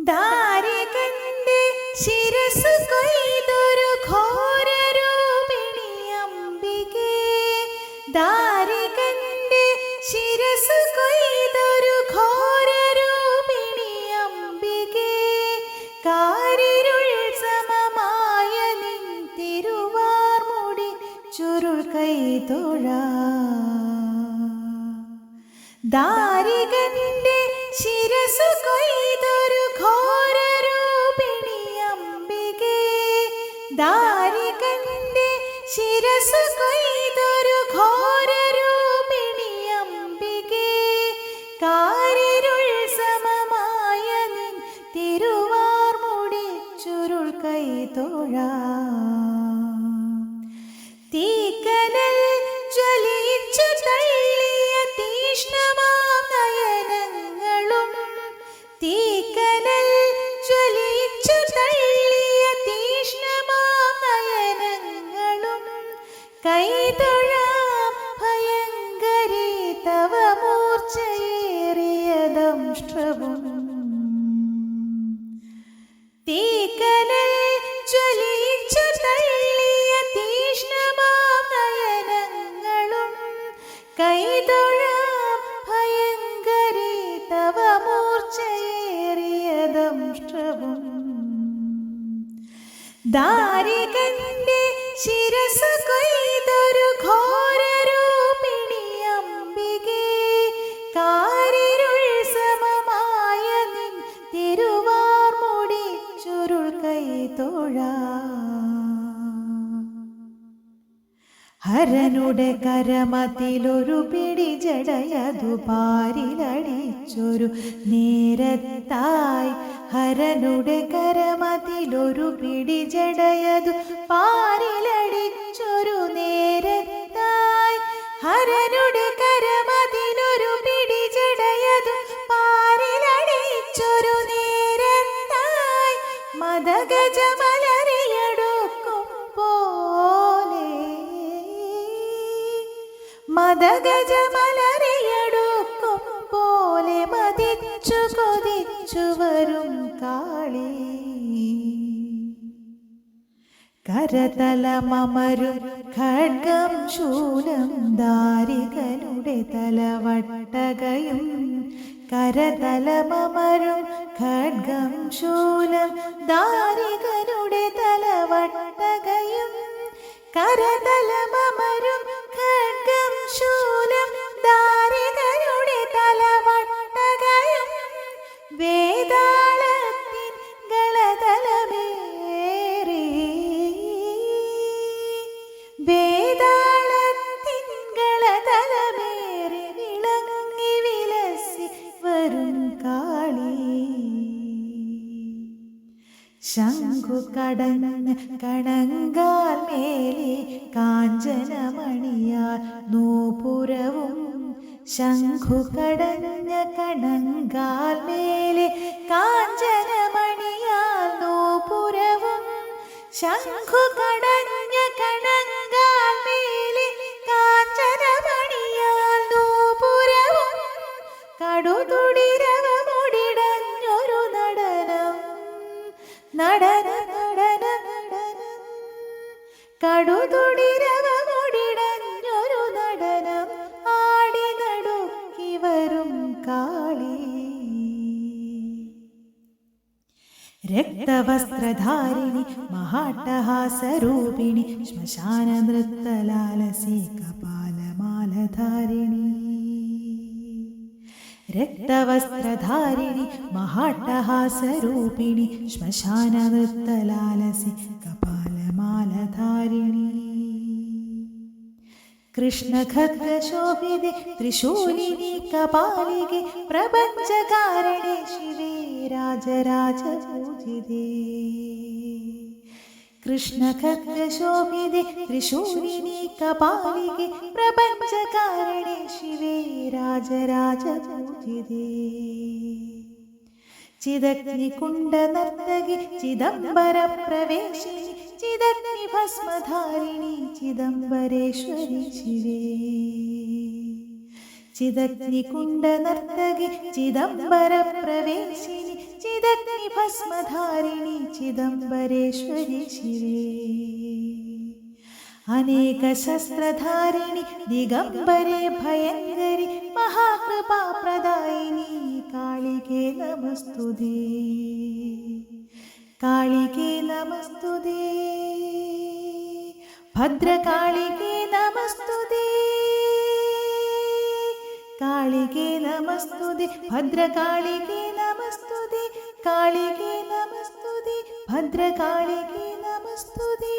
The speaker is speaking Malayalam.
ദാരികന്റെ ശിരസ്സു കൊയ്തൊരു ഘോരരൂപിണി അംബികേ. ദാരികന്റെ ശിരസ്സു കൊയ്തൊരു ഘോരരൂപിണി അംബികേ. കാരിരുൾ സമമായ നിൻ തിരുവാർമുടി ചുരുൾ കൈതൊഴാം. ദാരികന്റെ ശിരസ്സു കൊയ്തൊരു ഘോരരൂപിണി അംബികേ. ദാരികന്റെ ശിരസ്സു കൊയ്തൊരു ഘോരരൂപിണി അംബികേ. കാരിരുൾ സമമായ നിൻ തിരുവാർമുടി ചുരുൾ കൈതൊഴാം. തീക്കനൽ ജ്വലിച്ചു തള്ളിയ തീഷ്ണമാം നയനങ്ങളും, തീക്കനൽ ജ്വലിച്ചു തള്ളിയ തീഷ്ണമാം നയനങ്ങളും, കൈതൊഴാം ഭയങ്കരി തവ മൂർച്ചയേറിയ ദംഷ്ട്രവും. തീക്കനൽ ജ്വലിച്ചു തള്ളിയ തീഷ്ണമാം നയനങ്ങളും, കൈതൊഴാം ഭയങ്കരി തവ മൂർച്ചയേറിയ ദംഷ്ട്രവും. ദാരികന്റെ ശിരസ്സു കൊയ്തൊരു ഘോരരൂപിണി അംബികേ. കാരിരുൾ സമമായ നിൻ തിരുവാർമുടി ചുരുൾ കൈതൊഴാം. ഹരനുടെ കരമതിലൊരു പിടി ജടയതു പാരിലടിച്ചൊരു നേരത്തായി. ഹരനുടെ കരമതിലൊരു പിടി ജടയതു പാരിലടിച്ചൊരു നേരത്തായി. ഹരനുടെ കരമതിലൊരു പിടി ജടയതു പാരിലടിച്ചൊരു നേരത്തായി. മദഗജമലരിയടുക്കും പോലെ, മദഗജമലരിയടുക്കും പോലെ മതിച്ചു കൊതിച്ചു വരും കാളി. കരതലമമരും ഖഡ്ഗം ശൂലം ദാരികനുടെ തലവട്ടകയും. കരതലമമരും ഖഡ്ഗം ശൂലം ദാരികനുടെ തലവട്ടകയും. കരതലമമരും ഖഡ്ഗം ശൂലം ദാരികനുടെ തലവട്ടകയും. വേതാളത്തിൻ ഗളതലമേറി, വേതാളത്തിൻ ഗളതലമേറി വിളങ്ങി വിലസി വരും കാളി. ശംഖു കടന്ന് കണങ്കാൽ മേലെ കാഞ്ചനമണിയാൽ നൂപുരവും. ശംഖു കടഞ്ഞ കണങ്കാൽ മേലെ കാഞ്ചനമണിയാൽ നൂപുരവും. ശംഖു കടഞ്ഞ കണങ്കാൽ മേലെ കാഞ്ചനമണിയാൽ നൂപുരവും. കടുതുടിരവമുടിടഞ്ഞൊരു നടനം, നടന നടന നടനം. കടുതുടിരവമുടിടഞ്ഞൊരു നടനം ആടി നടുക്കി വരും കാളി. രക്തവസ്ത്രധാരിണി മഹാട്ടഹാസരൂപിണി ശ്മശാന നൃത്തലാലസി കപാലമാലധാരിണി. രക്തവസ്ത്രധാരിണി മഹാട്ടഹാസരൂപിണി ശ്മശാന നൃത്തലാലസി കപാലമാലധാരിണി. കൃഷ്ണഖദ്ഗശോഭിതേ ത്രിശൂലിനി കപാലികേ പ്രപഞ്ചകാരണേ ശിവേ രാജരാജപൂജിതേ. കൃഷ്ണഖദ്ഗശോഭിതേ ത്രിശൂലിനി കപാലികേ പ്രപഞ്ചകാരണേ ശിവേ രാജരാജപൂജിതേ. ചിദഗ്നികുണ്ഡ നർത്തകി ചിദംബര പ്രവേശിനി ചിദഗ്നി ഭസ്മധാരിണി ചിദംബരേശ്വരി ശിവേ. ചിദഗ്നികുണ്ഡ നർത്തകി ചിദംബര പ്രവേശിനി ചിദഗ്നി भस्मधारिणि चिदम्बरेश्वरि शिवे अनेकशस्त्रधारिणि दिगम्बरे भयङ्करि महाकृपाप्रदायिनि कालिके नमस्तुते कालिके नमस्तुते भद्रकालिके नमस्तुते कालिके नमस्तुते भद्रकालिके नमस्तुते कालिके नमस्तुते भद्रकालिके नमस्तुते